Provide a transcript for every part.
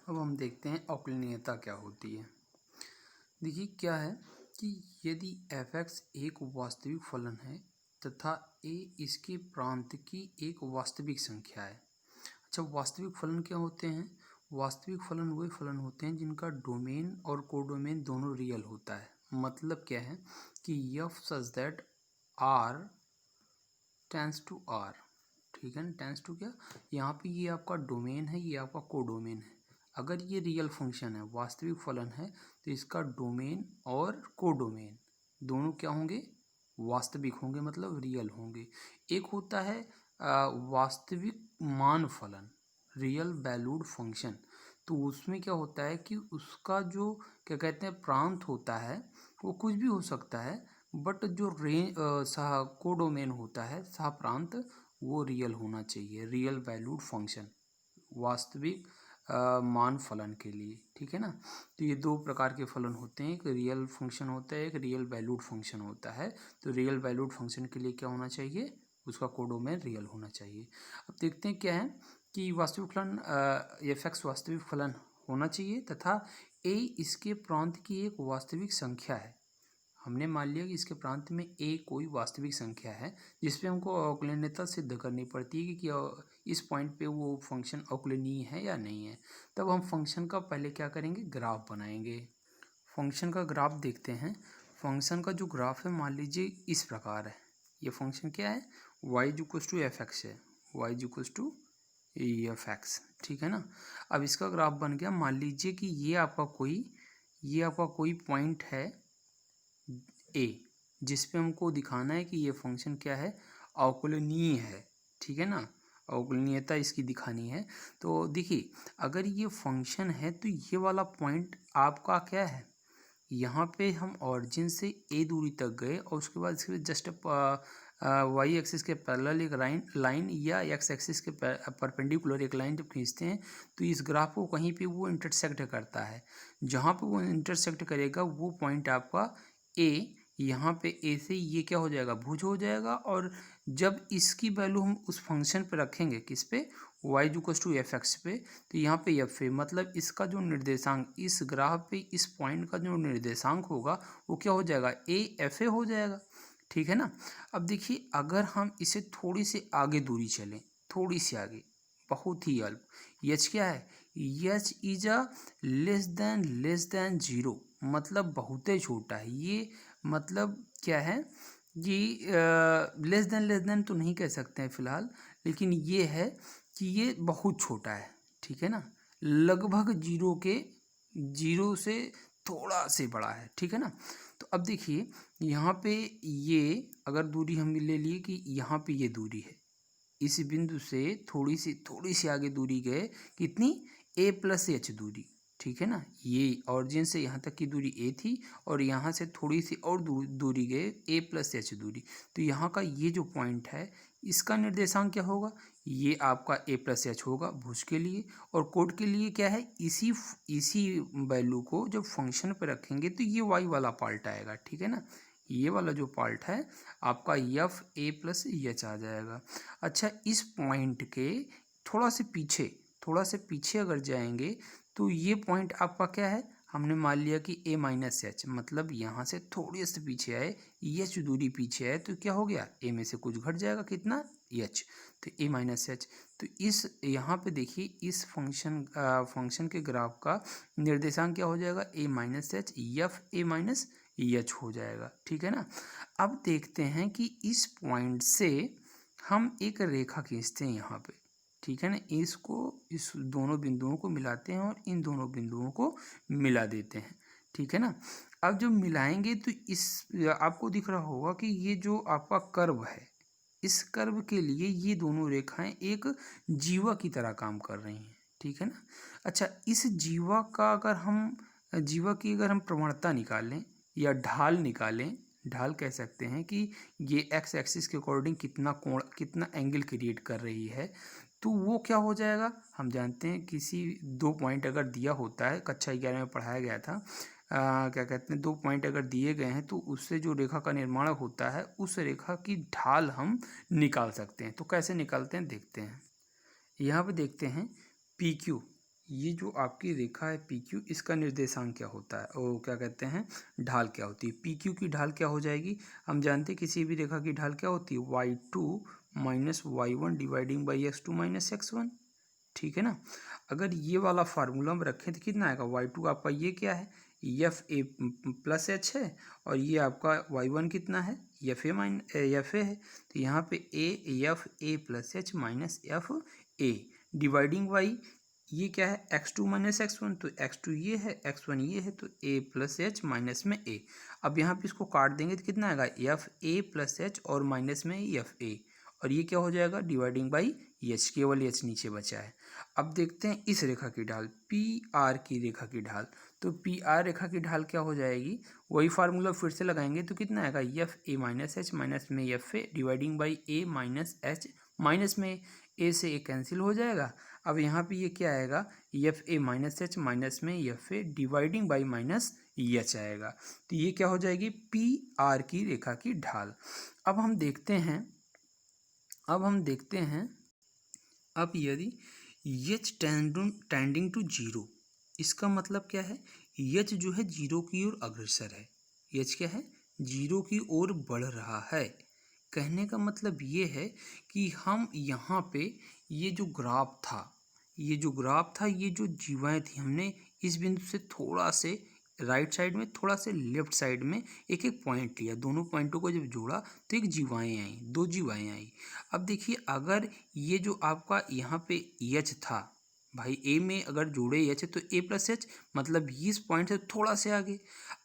अब हम देखते हैं अवकलनीयता क्या होती है। देखिए क्या है कि यदि f(x) एक वास्तविक फलन है तथा a इसके प्रांत की एक वास्तविक संख्या है। अच्छा, वास्तविक फलन क्या होते हैं? वास्तविक फलन वे फलन होते हैं जिनका डोमेन और कोडोमेन दोनों रियल होता है। मतलब क्या है कि f such that r tends to r, ठीक है ना, टेंस टू क्या, यहाँ पे ये आपका डोमेन है, ये आपका कोडोमेन है। अगर ये रियल फंक्शन है, वास्तविक फलन है, तो इसका डोमेन और कोडोमेन दोनों क्या होंगे? वास्तविक होंगे, मतलब रियल होंगे। एक होता है वास्तविक मान फलन, रियल वैल्यूड फंक्शन। तो उसमें क्या होता है कि उसका जो क्या कहते हैं प्रांत होता है वो कुछ भी हो सकता है, बट जो सह कोडोमेन होता है, सह प्रांत, वो रियल होना चाहिए। रियल वैल्यूड फंक्शन वास्तविक मान फलन के लिए, ठीक है ना। तो ये दो प्रकार के फलन होते हैं, एक रियल फंक्शन होता है, एक रियल वैल्यूड फंक्शन होता है। तो रियल वैल्यूड फंक्शन के लिए क्या होना चाहिए? उसका कोडोमेन रियल होना चाहिए। अब देखते हैं क्या है कि वास्तविक फलन f(x) वास्तविक फलन होना चाहिए तथा a इसके प्रांत की एक वास्तविक संख्या है। हमने मान लिया कि इसके प्रांत में a कोई वास्तविक संख्या है, जिसपे हमको अवकलनीयता सिद्ध करनी पड़ती है कि इस पॉइंट पे वो फंक्शन अवकलनीय है या नहीं है। तब हम फंक्शन का पहले क्या करेंगे? ग्राफ बनाएंगे। फंक्शन का ग्राफ देखते हैं। फंक्शन का जो ग्राफ है, मान लीजिए इस प्रकार है। ये फंक्शन क्या है? y=f(x) है, y=f(x), ठीक है ना। अब इसका ग्राफ बन गया। मान लीजिए कि ये आपका कोई पॉइंट है ए, जिस पे हमको दिखाना है कि ये फंक्शन क्या है? अवकलनीय है, ठीक है ना। अवकलनीयता इसकी दिखानी है। तो देखिए, अगर ये फंक्शन है तो ये वाला पॉइंट आपका क्या है? यहाँ पे हम ऑरिजिन से ए दूरी तक गए और उसके बाद इसके जस्ट वाई एक्सिस के पैरेलल एक लाइन या एक्स एक्सिस के परपेंडिकुलर एक लाइन जब खींचते हैं तो इस ग्राफ को कहीं पे वो इंटरसेक्ट करता है। जहाँ पे वो इंटरसेक्ट करेगा वो पॉइंट आपका ए, यहाँ पे ए से ये क्या हो जाएगा? भुज हो जाएगा। और जब इसकी वैल्यू हम उस फंक्शन पे रखेंगे, किस पे? y=f(x) पे, तो यहाँ पे एफ है, मतलब इसका जो निर्देशांक इस ग्राफ पे इस पॉइंट का जो निर्देशांक होगा वो क्या हो जाएगा? ए एफ ए हो जाएगा, ठीक है ना। अब देखिए, अगर हम इसे थोड़ी सी आगे दूरी चलें, थोड़ी सी आगे, बहुत ही अल्प, यच क्या है? यच इज अ लेस देन 0, मतलब बहुत ही छोटा है ये। मतलब क्या है कि लेस देन तो नहीं कह सकते हैं फिलहाल, लेकिन ये है कि ये बहुत छोटा है, ठीक है ना। लगभग जीरो से थोड़ा से बड़ा है, ठीक है ना। तो अब देखिए, यहाँ पे ये अगर दूरी हम ले लिए कि यहाँ पे ये दूरी है, इस बिंदु से थोड़ी सी आगे दूरी गए, कितनी? a+h दूरी, ठीक है ना। ये ऑरिजिन से यहाँ तक की दूरी a थी और यहाँ से थोड़ी सी और दूरी गए, a+h दूरी। तो यहाँ का ये जो पॉइंट है, इसका निर्देशांक क्या होगा? ये आपका a+h होगा भुज के लिए। और कोड के लिए क्या है? इसी वैल्यू को जब फंक्शन पे रखेंगे तो ये y वाला पार्ट आएगा, ठीक है ना। ये वाला जो पार्ट है आपका f(a+h) आ जाएगा। अच्छा, इस पॉइंट के थोड़ा से पीछे अगर जाएंगे तो ये पॉइंट आपका क्या है? हमने मान लिया कि a-h, मतलब यहाँ से थोड़े से पीछे आए, h दूरी पीछे आए, तो क्या हो गया? a में से कुछ घट जाएगा, कितना? h, तो a-h। तो इस यहाँ पे देखिए, इस फंक्शन के ग्राफ का निर्देशांक क्या हो जाएगा? a-h, f(a-h) हो जाएगा, ठीक है ना। अब देखते हैं कि इस पॉइंट से हम एक रेखा खींचते हैं यहाँ पे, ठीक है ना। इस दोनों बिंदुओं को मिलाते हैं और इन दोनों बिंदुओं को मिला देते हैं, ठीक है ना। अब जब मिलाएंगे तो इस आपको दिख रहा होगा कि ये जो आपका कर्व है, इस कर्व के लिए ये दोनों रेखाएं एक जीवा की तरह काम कर रही हैं, ठीक है ना। अच्छा, इस जीवा की अगर हम प्रवणता निकालें या ढाल निकालें, ढाल कह सकते हैं कि ये एक्स एक्सिस के अकॉर्डिंग कितना एंगल क्रिएट कर रही है, तो वो क्या हो जाएगा? हम जानते हैं किसी दो पॉइंट अगर दिया होता है, कक्षा 11 में पढ़ाया गया था, क्या कहते हैं, दो पॉइंट अगर दिए गए हैं तो उससे जो रेखा का निर्माण होता है उस रेखा की ढाल हम निकाल सकते हैं। तो कैसे निकालते हैं देखते हैं। यहाँ पे देखते हैं पी क्यू, ये जो आपकी रेखा है पी क्यू, इसका निर्देशांक क्या होता है, वो क्या कहते हैं, ढाल क्या होती है। पी क्यू की ढाल क्या हो जाएगी, हम जानते हैं किसी भी रेखा की ढाल क्या होती है, y2 minus y1 dividing by x2 minus x1, ठीक है ना। अगर ये वाला फार्मूला हम रखें तो कितना आएगा, y2 आपका ये क्या है, एफ ए प्लस एच है, और ये आपका y1 कितना है, एफ ए है। तो यहाँ पे A F A plus H minus F A dividing by ये क्या है, x2 माइनस x1, तो x2 ये है, x1 ये है, तो a प्लस एच माइनस में a। अब यहाँ पे इसको काट देंगे तो कितना आएगा, एफ ए प्लस एच और माइनस में एफ ए, और ये क्या हो जाएगा, डिवाइडिंग बाई एच, केवल एच नीचे बचा है। अब देखते हैं इस रेखा की ढाल, पी आर की रेखा की ढाल। तो पी आर रेखा की ढाल क्या हो जाएगी, वही फार्मूला फिर से लगाएंगे तो कितना आएगा, F A minus H minus में F A dividing by A minus H, minus में ए से ए कैंसिल हो जाएगा। अब यहाँ पे ये क्या आएगा, F A minus H minus में F A dividing by minus H आएगा। तो ये क्या हो जाएगी, पी आर की रेखा की ढाल। अब हम देखते हैं, अब यदि एच टेंडिंग टू जीरो, इसका मतलब क्या है, एच जो है जीरो की ओर अग्रसर है, एच क्या है, जीरो की ओर बढ़ रहा है। कहने का मतलब ये है कि हम यहाँ पे ये जो ग्राफ था, ये जो जीवाएँ थी, हमने इस बिंदु से थोड़ा से राइट साइड में, थोड़ा से लेफ्ट साइड में एक एक पॉइंट लिया, दोनों पॉइंटों को जब जोड़ा तो एक जीवाएँ आई, दो जीवाएँ आई। अब देखिए, अगर ये जो आपका यहाँ पे एच था भाई, ए में अगर जोड़े एच तो ए प्लस एच, मतलब इस पॉइंट से थोड़ा से आगे,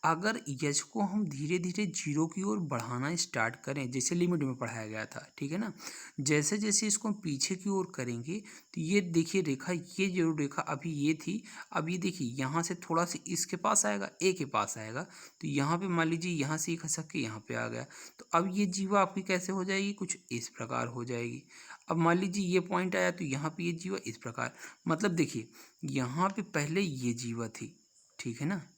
अगर एच को हम धीरे धीरे जीरो की ओर बढ़ाना स्टार्ट करें, जैसे लिमिट में पढ़ाया गया था, ठीक है ना, जैसे जैसे इसको हम पीछे की ओर करेंगे तो ये देखिए रेखा, ये जो रेखा अभी ये थी, अब ये देखिए यहाँ से थोड़ा सा इसके पास आएगा, ए के पास आएगा, तो यहाँ पे मान लीजिए यहाँ से खसक के यहाँ पे आ गया, तो अब ये जीवा आपकी कैसे हो जाएगी, कुछ इस प्रकार हो जाएगी। अब मान लीजिए ये पॉइंट आया तो यहाँ पे ये जीवा इस प्रकार, मतलब देखिए यहाँ पे पहले ये जीवा थी, ठीक है ना,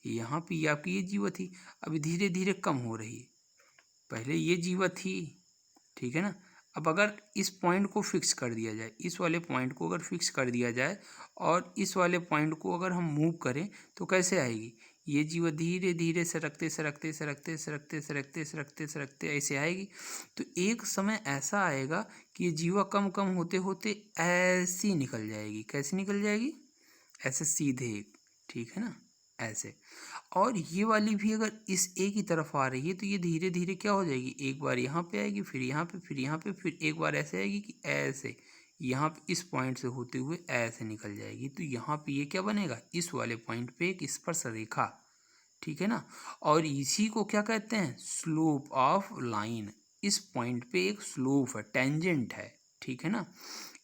यहाँ पे ये आपकी ये जीवा थी, अभी धीरे धीरे कम हो रही है, पहले ये जीवा थी, ठीक है ना। अब अगर इस पॉइंट को फिक्स कर दिया जाए, इस वाले पॉइंट को अगर फिक्स कर दिया जाए और इस वाले पॉइंट को अगर हम मूव करें तो कैसे आएगी, ये जीवा धीरे धीरे सरकते सरकते सरकते सरकते सरकते सरकते सरकते ऐसे आएगी। तो एक समय ऐसा आएगा कि ये जीवा कम कम होते होते ऐसी निकल जाएगी, कैसे निकल जाएगी, ऐसे सीधे, ठीक है ना, ऐसे। और ये वाली भी अगर इस ए की तरफ आ रही है तो ये धीरे धीरे क्या हो जाएगी, एक बार यहाँ पे आएगी, फिर यहाँ पे, फिर यहाँ पे, फिर एक बार ऐसे आएगी कि ऐसे यहाँ पे इस पॉइंट से होते हुए ऐसे निकल जाएगी। तो यहाँ पे ये क्या बनेगा, इस वाले पॉइंट पे एक स्पर्श रेखा, ठीक है ना। और इसी को क्या कहते हैं, स्लोप ऑफ लाइन। इस पॉइंट पे एक स्लोप है, टेंजेंट है, ठीक है ना,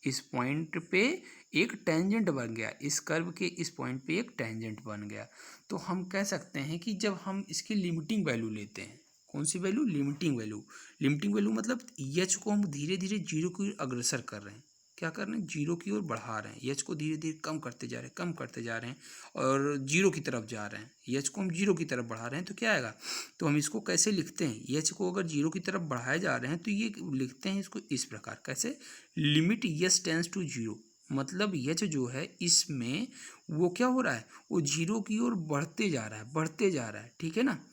इस पॉइंट पे एक टेंजेंट बन गया, इस कर्व के इस पॉइंट पे एक टेंजेंट बन गया। तो हम कह सकते हैं कि जब हम इसकी लिमिटिंग वैल्यू लेते हैं, कौन सी वैल्यू, लिमिटिंग वैल्यू मतलब एच को हम धीरे धीरे जीरो की ओर अग्रसर कर रहे हैं, क्या कर रहे हैं, जीरो की ओर बढ़ा रहे हैं, एच को धीरे धीरे कम करते जा रहे हैं और जीरो की तरफ जा रहे हैं, एच को हम जीरो की तरफ बढ़ा रहे हैं, तो क्या आएगा, तो हम इसको कैसे लिखते हैं, एच को अगर जीरो की तरफ बढ़ाए जा रहे हैं तो ये लिखते हैं इसको इस प्रकार, कैसे, limit H tends to zero, मतलब एच जो है इसमें वो क्या हो रहा है, वो जीरो की ओर बढ़ते जा रहा है, ठीक है ना।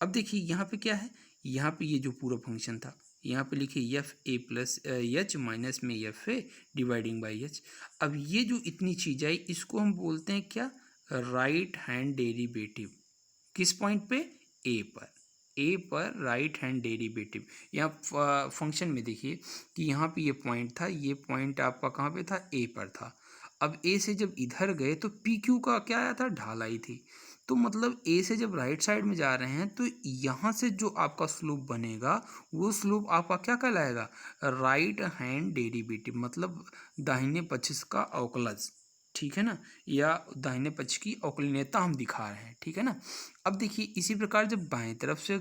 अब देखिए यहाँ पे क्या है, यहाँ पे ये जो पूरा फंक्शन था, यहाँ पे लिखिए F A plus H minus में F A dividing by H. अब ये जो इतनी चीज़ आई इसको हम बोलते हैं क्या, राइट हैंड डेरिवेटिव, किस पॉइंट पे, ए पर राइट हैंड डेरिवेटिव। यहाँ फंक्शन में देखिए कि यहाँ पे ये पॉइंट था, ये पॉइंट आपका कहाँ पे था, ए पर था। अब ए से जब इधर गए तो पी क्यू का क्या आया था, ढाल आई थी। तो मतलब ए से जब राइट साइड में जा रहे हैं तो यहाँ से जो आपका स्लोप बनेगा वो स्लोप आपका क्या कहलाएगा, राइट हैंड डेरिवेटिव, मतलब दाहिने पक्ष का अवकलज, ठीक है ना, या दाहिने पक्ष की अवकलनीयता हम दिखा रहे हैं, ठीक है ना। अब देखिए इसी प्रकार जब बाएं तरफ से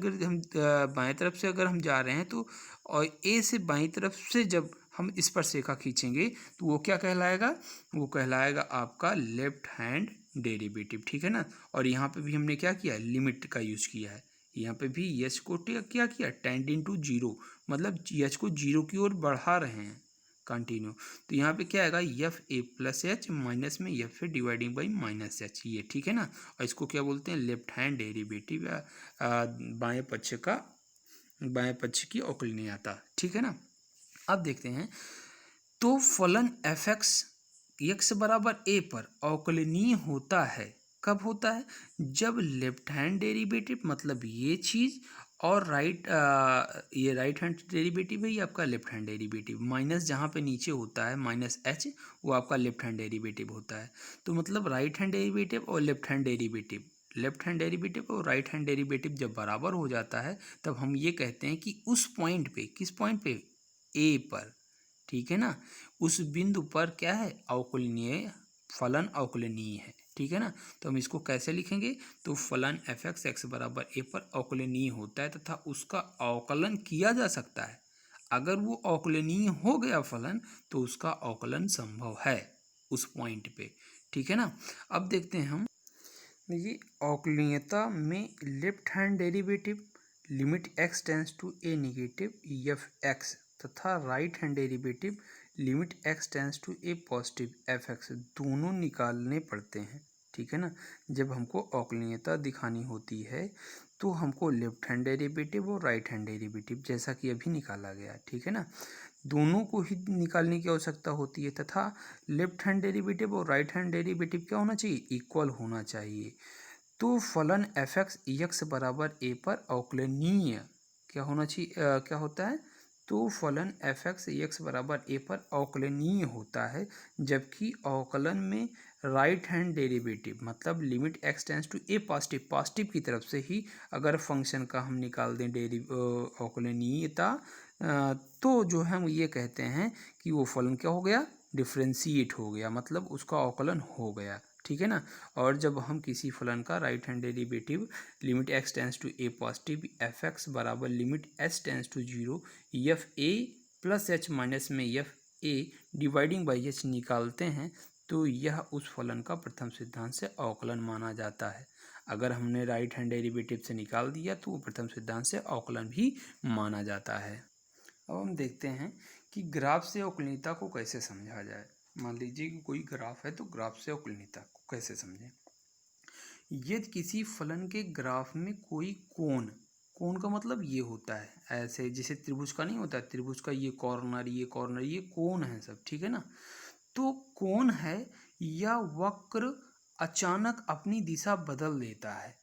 अगर हम जा रहे हैं तो और ए से बाएं तरफ से जब हम इस पर रेखा खींचेंगे तो वो क्या कहलाएगा, वो कहलाएगा आपका लेफ्ट हैंड डेरिवेटिव, ठीक है ना। और यहाँ पे भी हमने क्या किया, लिमिट का यूज़ किया है, यहाँ पे भी एच को क्या किया, टेंडिंग टू जीरो, मतलब एच को जीरो की ओर बढ़ा रहे हैं, कंटिन्यू। तो यहाँ पे क्या आएगा, F A plus H minus में F A dividing by minus H, ये ठीक है ना। और इसको क्या बोलते हैं, लेफ्ट हैंड डेरिवेटिव, बाएं पक्ष की अवकलनीयता, ठीक है ना। अब देखते हैं, तो फलन एफ एक्स बराबर ए पर अवकलनीय होता है, कब होता है, जब लेफ्ट हैंड डेरिवेटिव मतलब ये चीज़ और ये राइट हैंड डेरिवेटिव है, ये आपका लेफ्ट हैंड डेरिवेटिव, माइनस जहाँ पे नीचे होता है माइनस एच, वो आपका लेफ्ट हैंड डेरिवेटिव होता है। तो मतलब राइट हैंड डेरिवेटिव और लेफ्ट हैंड डेरिवेटिव और राइट हैंड डेरिवेटिव जब बराबर हो जाता है, तब हम ये कहते हैं कि उस पॉइंट पे, किस पॉइंट पे, ए पर, ठीक है ना, उस बिंदु पर क्या है, अवकलनीय, फलन अवकलनीय है, ठीक है ना। तो हम इसको कैसे लिखेंगे, तो फलन एफ एक्स बराबर ए पर अवकलनीय होता है तथा उसका अवकलन किया जा सकता है। अगर वो अवकलनीय हो गया फलन, तो उसका अवकलन संभव है उस पॉइंट पे, ठीक है ना। अब देखते हैं हम, देखिए अवकलनीयता में left hand derivative limit x tends to A negative F X तथा right hand derivative limit x tends to A positive F X दोनों निकालने पड़ते हैं, ठीक है ना। जब हमको अवकलनीयता दिखानी होती है तो हमको लेफ्ट हैंड डेरिवेटिव और राइट हैंड डेरिवेटिव, जैसा कि अभी निकाला गया, ठीक है ना, दोनों को ही निकालने की आवश्यकता होती है तथा लेफ्ट हैंड डेरिवेटिव और राइट हैंड डेरिवेटिव क्या होना चाहिए, इक्वल होना चाहिए। तो फलन एफ एक्स बराबर ए पर अवकलनीय क्या होना चाहिए, क्या होता है, तो फलन एफ एक्स बराबर ए पर अवकलनीय होता है, जबकि अवकलन में राइट हैंड डेरिवेटिव मतलब limit x tends to A positive की तरफ से ही अगर फंक्शन का हम निकाल दें अवकलनीयता, तो जो है हम ये कहते हैं कि वो फलन क्या हो गया, डिफ्रेंशिएट हो गया, मतलब उसका अवकलन हो गया, ठीक है ना। और जब हम किसी फलन का right hand derivative limit x tends to A positive F X बराबर limit H tends to zero F A plus H minus में F A dividing by H निकालते हैं, तो यह उस फलन का प्रथम सिद्धांत से अवकलन माना जाता है। अगर हमने राइट हैंड डेरिवेटिव से निकाल दिया तो वो प्रथम सिद्धांत से अवकलन भी माना जाता है। अब हम देखते हैं कि ग्राफ से अवकलनीयता को कैसे समझा जाए। मान लीजिए कि कोई ग्राफ है, तो ग्राफ से अवकलनीयता को कैसे समझें। यदि किसी फलन के ग्राफ में कोई कोण का मतलब ये होता है, ऐसे जैसे त्रिभुज का नहीं होता, त्रिभुज का ये कॉर्नर ये कोण है सब, ठीक है ना। तो कोण है या वक्र अचानक अपनी दिशा बदल देता है,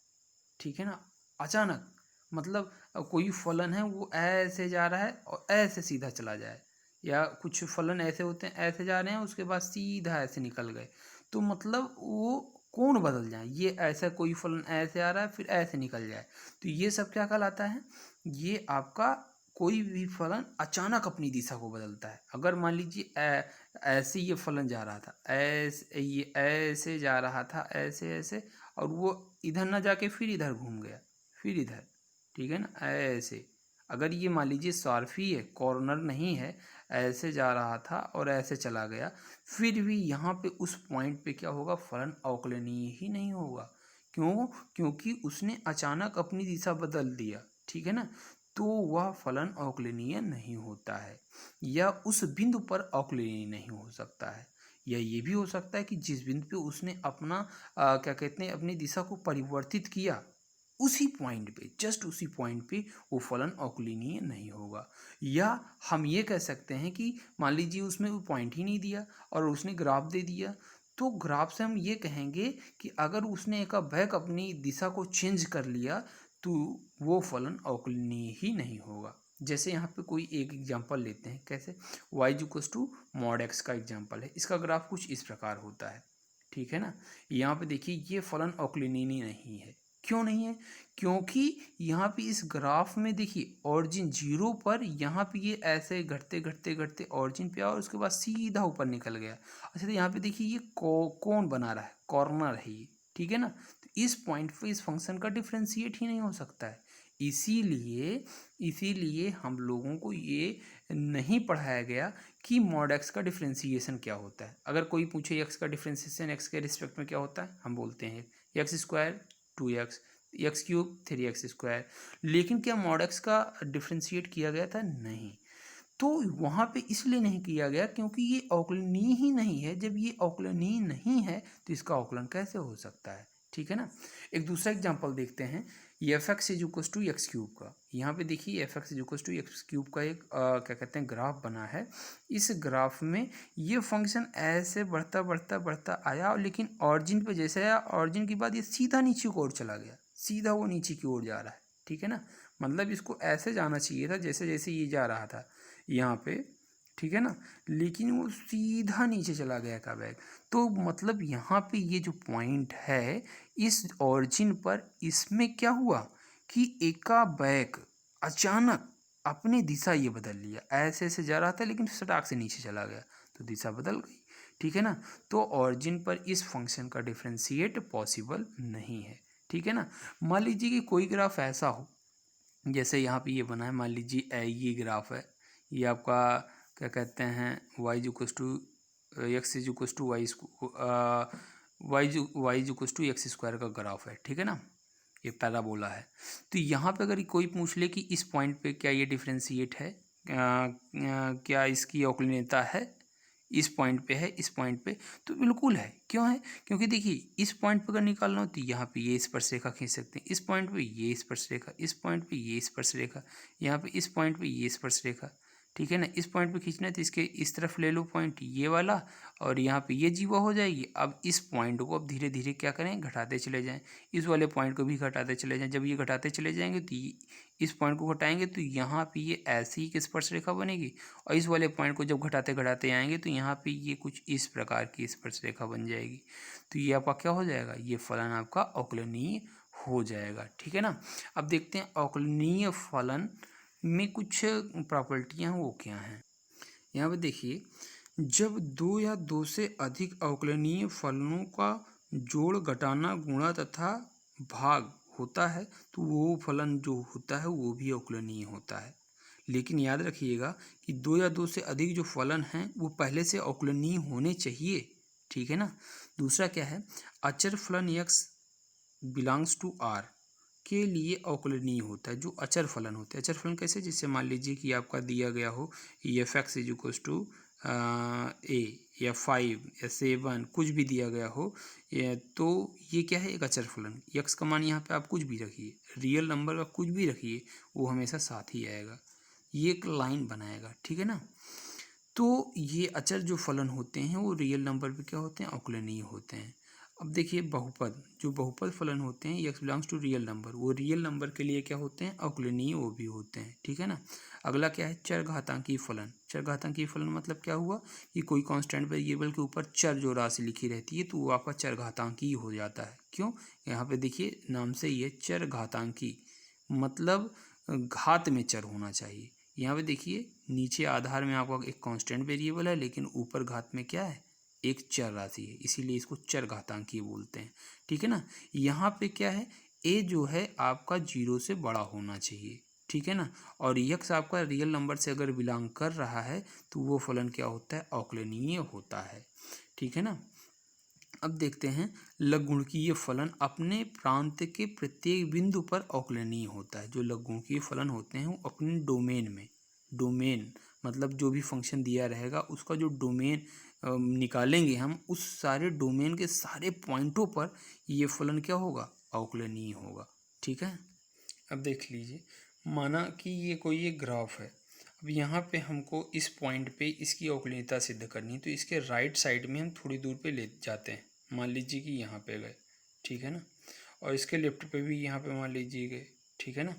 ठीक है ना, अचानक, मतलब कोई फलन है वो ऐसे जा रहा है और ऐसे सीधा चला जाए, या कुछ फलन ऐसे होते हैं ऐसे जा रहे हैं उसके बाद सीधा ऐसे निकल गए, तो मतलब वो कोण बदल जाए, ये ऐसा कोई फलन ऐसे आ रहा है फिर ऐसे निकल जाए, तो ये सब क्या कहलाता है, ये आपका कोई भी फलन अचानक अपनी दिशा को बदलता है। अगर मान लीजिए ऐसे ये फलन जा रहा था, ऐसे ये ऐसे जा रहा था, ऐसे ऐसे, और वो इधर ना जाके फिर इधर घूम गया, फिर इधर, ठीक है ना, ऐसे, अगर ये मान लीजिए शार्फी है, कॉर्नर नहीं है, ऐसे जा रहा था और ऐसे चला गया, फिर भी यहाँ पे उस पॉइंट पे क्या होगा, फलन अवकलनीय ही नहीं होगा। क्यों, क्योंकि उसने अचानक अपनी दिशा बदल दिया, ठीक है ना, तो वह फलन अवकलनीय नहीं होता है, या उस बिंदु पर अवकलनीय नहीं हो सकता है। या ये भी हो सकता है कि जिस बिंदु पे उसने अपना क्या कहते हैं, अपनी दिशा को परिवर्तित किया, उसी पॉइंट पे, जस्ट उसी पॉइंट पे वो फलन अवकलनीय नहीं होगा। या हम ये कह सकते हैं कि मान लीजिए उसमें वो पॉइंट ही नहीं दिया और उसने ग्राफ दे दिया, तो ग्राफ से हम ये कहेंगे कि अगर उसने एक बैक अपनी दिशा को चेंज कर लिया, तो वो फलन अवकलनीय ही नहीं होगा। जैसे यहाँ पे कोई एक एग्जांपल लेते हैं, कैसे, y equals to mod x का एग्जांपल है, इसका ग्राफ कुछ इस प्रकार होता है, ठीक है ना। यहाँ पे देखिए ये फलन अवकलनीय नहीं है, क्यों नहीं है, क्योंकि यहाँ पे इस ग्राफ में देखिए ऑरिजिन जीरो पर, यहाँ पे ये ऐसे घटते घटते घटते ऑरिजिन पे और उसके बाद सीधा ऊपर निकल गया। अच्छा, तो यहाँ पे देखिए ये कोण बना रहा है, कॉर्नर है ये, ठीक है ना, तो इस पॉइंट पे इस फंक्शन का डिफ्रेंशिएट ही नहीं हो सकता है। इसीलिए हम लोगों को ये नहीं पढ़ाया गया कि मॉड एक्स का डिफ्रेंशिएशन क्या होता है। अगर कोई पूछे एक्स का डिफ्रेंशिएशन एक्स के रिस्पेक्ट में क्या होता है, हम बोलते हैं x square 2x, x cube 3x square. लेकिन क्या मॉड एक्स का डिफ्रेंशिएट किया गया था, नहीं। तो वहाँ पे इसलिए नहीं किया गया क्योंकि ये अवकलनीय ही नहीं है। जब ये अवकलनीय नहीं है तो इसका अवकलन कैसे हो सकता है, ठीक है ना। एक दूसरा एग्जांपल देखते हैं, f x is equal to x cube का। यहाँ पे देखिए f x is equal to x cube का एक क्या कहते हैं ग्राफ बना है। इस ग्राफ में ये फंक्शन ऐसे बढ़ता बढ़ता बढ़ता आया, लेकिन ऑरिजिन पे जैसे आया, ऑरिजिन के बाद ये सीधा नीचे की ओर चला गया, सीधा वो नीचे की ओर जा रहा है, ठीक है ना। मतलब इसको ऐसे जाना चाहिए था जैसे जैसे ये जा रहा था यहाँ पे, ठीक है ना, लेकिन वो सीधा नीचे चला गया का बैग। तो मतलब यहाँ पे ये जो पॉइंट है इस ऑरिजिन पर, इसमें क्या हुआ कि एका बैग अचानक अपनी दिशा ये बदल लिया, ऐसे ऐसे जा रहा था लेकिन सटाक से नीचे चला गया, तो दिशा बदल गई, ठीक है ना। तो ऑरिजिन पर इस फंक्शन का डिफ्रेंशिएट पॉसिबल नहीं है, ठीक है ना। मान लीजिए कि कोई ग्राफ ऐसा हो जैसे यहाँ पे ये बना है, मान लीजिए ये ग्राफ है, ये आपका क्या कहते हैं y equals to x is equals to y equals to x square का ग्राफ है, ठीक है ना, ये पैराबोला है। तो यहाँ पे अगर कोई पूछ ले कि इस पॉइंट पे क्या ये डिफ्रेंशिएट है, क्या इसकी अवकलनीयता है, इस पॉइंट पे है, इस पॉइंट पे, तो बिल्कुल है। क्यों है? क्योंकि देखिए इस पॉइंट पे अगर निकालना हो तो यहाँ पे ये स्पर्शरेखा खींच सकते हैं, इस पॉइंट पे ये स्पर्शरेखा, इस पॉइंट पे ये स्पर्शरेखा, यहाँ पे इस पॉइंट पे ये स्पर्शरेखा, ठीक है ना। इस पॉइंट पे खींचना है तो इसके इस तरफ ले लो पॉइंट ये वाला, और यहाँ पे ये जीवा हो जाएगी। अब इस पॉइंट को अब धीरे धीरे क्या करें, घटाते चले जाएं, इस वाले पॉइंट को भी घटाते चले जाएं। जब ये घटाते चले जाएंगे तो इस पॉइंट को घटाएंगे तो यहाँ पे ये ऐसी ही स्पर्शरेखा बनेगी, और इस वाले पॉइंट को जब घटाते घटाते आएंगे तो यहाँ पे ये कुछ इस प्रकार की स्पर्शरेखा बन जाएगी। तो ये आपका क्या हो जाएगा, ये फलन आपका अवकलनीय हो जाएगा, ठीक है ना। अब देखते हैं अवकलनीय फलन में कुछ प्रॉपर्टियाँ वो क्या हैं। यहाँ पे देखिए, जब दो या दो से अधिक अवकलनीय फलनों का जोड़, घटाना, गुणा तथा भाग होता है तो वो फलन जो होता है वो भी अवकलनीय होता है। लेकिन याद रखिएगा कि दो या दो से अधिक जो फलन हैं वो पहले से अवकलनीय होने चाहिए, ठीक है ना। दूसरा क्या है, अचर फलन x बिलोंग्स टू आर के लिए अवकलनीय होता है। जो अचर फलन होते हैं, अचर फलन कैसे, जैसे मान लीजिए कि आपका दिया गया हो F x is equals to A या 5 या 7 कुछ भी दिया गया हो, तो ये क्या है, एक अचर फलन। यक्स का मान यहाँ पे आप कुछ भी रखिए, रियल नंबर का कुछ भी रखिए, वो हमेशा साथ ही आएगा, ये एक लाइन बनाएगा, ठीक है ना। तो ये अचर जो फलन होते हैं वो रियल नंबर पे क्या होते हैं, अवकलनीय होते हैं। अब देखिए बहुपद, जो बहुपद फलन होते हैं x belongs to real number, वो रियल नंबर के लिए क्या होते हैं, अवकलनीय वो भी होते हैं, ठीक है ना। अगला क्या है, चरघातांकी फलन। चरघातांकी फलन मतलब क्या हुआ कि कोई कांस्टेंट वेरिएबल के ऊपर चर जो राशि लिखी रहती है तो वो आपका चरघातांकी हो जाता है। क्यों, यहाँ पे देखिए नाम से ये चरघातांकी मतलब घात में चर होना चाहिए। यहाँ पे देखिए नीचे आधार में आपका एक कांस्टेंट वेरिएबल है, लेकिन ऊपर घात में क्या है, एक चर राशि है, इसीलिए इसको चर घातांकी बोलते हैं, ठीक है ना। यहाँ पे क्या है, ए जो है आपका 0 से बड़ा होना चाहिए, ठीक है ना। और यक्स आपका रियल नंबर से अगर बिलोंग कर रहा है तो वो फलन क्या होता है, अवकलनीय होता है, ठीक है ना। अब देखते हैं लघुगुणकीय फलन अपने प्रांत के प्रत्येक बिंदु पर अवकलनीय होता है। जो लघुगुणकीय फलन होते हैं वो अपने डोमेन में, डोमेन मतलब जो भी फंक्शन दिया रहेगा उसका जो डोमेन निकालेंगे हम, उस सारे डोमेन के सारे पॉइंटों पर ये फलन क्या होगा, अवकलनीय होगा, ठीक है। अब देख लीजिए, माना कि ये कोई एक ग्राफ है। अब यहाँ पे हमको इस पॉइंट पे इसकी अवकलनीयता सिद्ध करनी है, तो इसके राइट साइड में हम थोड़ी दूर पे ले जाते हैं, मान लीजिए कि यहाँ पे गए, ठीक है ना, और इसके लेफ्ट पे भी यहाँ पे मान लीजिए गए, ठीक है ना।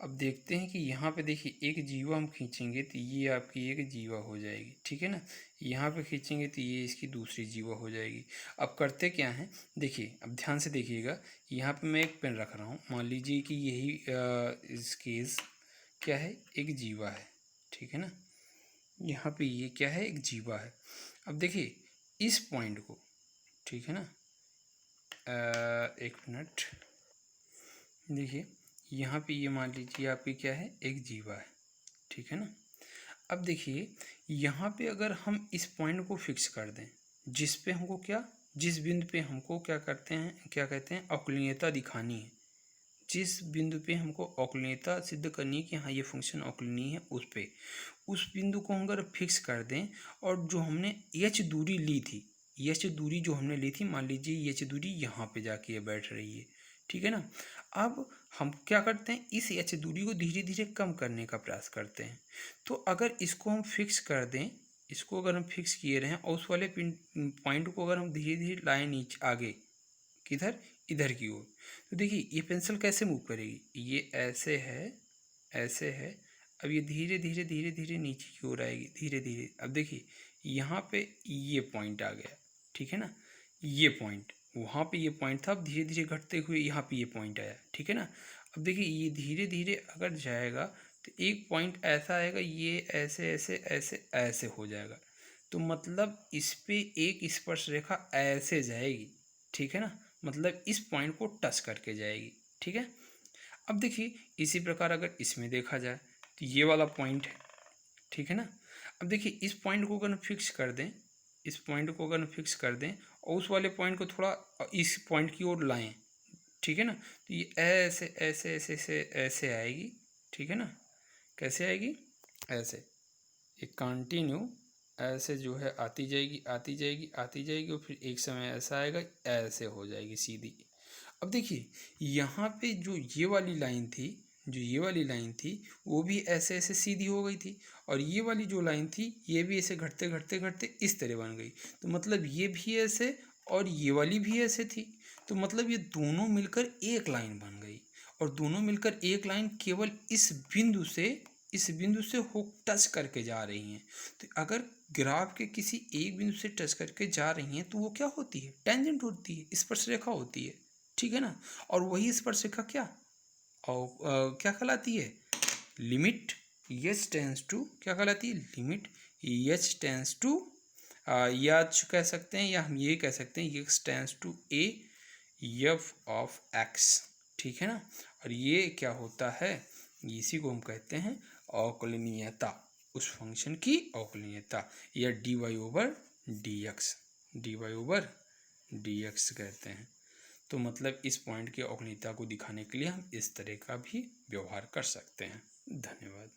अब देखते हैं कि यहाँ पे देखिए एक जीवा हम खींचेंगे तो ये आपकी एक जीवा हो जाएगी, ठीक है ना। यहाँ पे खींचेंगे तो ये इसकी दूसरी जीवा हो जाएगी। अब करते क्या है, देखिए अब ध्यान से देखिएगा, यहाँ पे मैं एक पेन रख रहा हूँ, मान लीजिए कि यही इस केस क्या है, एक जीवा है, ठीक है ना। यहाँ पे ये क्या है, एक जीवा है। अब देखिए इस पॉइंट को, ठीक है ना, एक मिनट, देखिए यहाँ पे ये मान लीजिए आपकी क्या है, एक जीवा है, ठीक है ना। अब देखिए यहाँ पे अगर हम इस पॉइंट को फिक्स कर दें, जिस पे हमको क्या, जिस बिंदु पे हमको क्या करते हैं, क्या कहते हैं, अवकलनीयता दिखानी है, जिस बिंदु पे हमको अवकलनीयता सिद्ध करनी है कि हाँ ये फंक्शन अवकलनीय है, उस बिंदु को हम अगर फिक्स कर दें और जो हमने एच दूरी ली थी, एच दूरी जो हमने ली थी, मान लीजिए एच दूरी यहाँ पे जाके बैठ रही है, ठीक है ना। अब हम क्या करते हैं, इस एच दूरी को धीरे धीरे कम करने का प्रयास करते हैं। तो अगर इसको हम फिक्स कर दें, इसको अगर हम फिक्स किए रहें और उस वाले पॉइंट को अगर हम धीरे धीरे लाएं नीचे आगे, किधर, इधर की ओर, तो देखिए ये पेंसिल कैसे मूव करेगी, ये ऐसे है, ऐसे है। अब ये धीरे धीरे धीरे धीरे नीचे की ओर आएगी, धीरे धीरे। अब देखिए यहाँ पे ये पॉइंट आ गया, ठीक है ना, ये पॉइंट, वहाँ पे ये पॉइंट था, अब धीरे धीरे घटते हुए यहाँ पे ये पॉइंट आया, ठीक है ना। अब देखिए ये धीरे धीरे अगर जाएगा तो एक पॉइंट ऐसा आएगा, ये ऐसे ऐसे ऐसे ऐसे हो जाएगा। तो मतलब इस पे एक स्पर्श रेखा ऐसे जाएगी, ठीक है ना, मतलब इस पॉइंट को टच करके जाएगी, ठीक है। अब देखिए इसी प्रकार अगर इसमें देखा जाए तो ये वाला पॉइंट है, ठीक है ना। अब देखिए इस पॉइंट को अगर फिक्स कर दें, इस पॉइंट को अगर फिक्स कर दें और उस वाले पॉइंट को थोड़ा इस पॉइंट की ओर लाएं, ठीक है ना, तो ये ऐसे ऐसे ऐसे ऐसे ऐसे आएगी, ठीक है ना। कैसे आएगी, ऐसे, ये कंटिन्यू ऐसे जो है आती जाएगी आती जाएगी आती जाएगी और फिर एक समय ऐसा आएगा, ऐसे हो जाएगी सीधी। अब देखिए यहाँ पे जो ये वाली लाइन थी, जो ये वाली लाइन थी वो भी ऐसे ऐसे सीधी हो गई थी, और ये वाली जो लाइन थी ये भी ऐसे घटते घटते घटते इस तरह बन गई। तो मतलब ये भी ऐसे और ये वाली भी ऐसे थी, तो मतलब ये दोनों मिलकर एक लाइन बन गई, और दोनों मिलकर एक लाइन केवल इस बिंदु से हो टच करके जा रही हैं। तो अगर ग्राफ के किसी एक बिंदु से टच करके जा रही हैं तो वो क्या होती है, टेंजेंट होती है, स्पर्श रेखा होती है, ठीक है ना। और वही स्पर्श रेखा क्या, और क्या कहलाती है, लिमिट एच टेंस टू, क्या कहलाती है, लिमिट एच टेंस टू, या कह सकते हैं, या हम ये कह सकते हैं h tends to a f of x, ठीक है ना। और ये क्या होता है, इसी को हम कहते हैं अवकलनीयता, उस फंक्शन की अवकलनीयता, या d y over d x, d y over d x कहते हैं। तो मतलब इस पॉइंट की अवकलनीयता को दिखाने के लिए हम इस तरह का भी व्यवहार कर सकते हैं। धन्यवाद।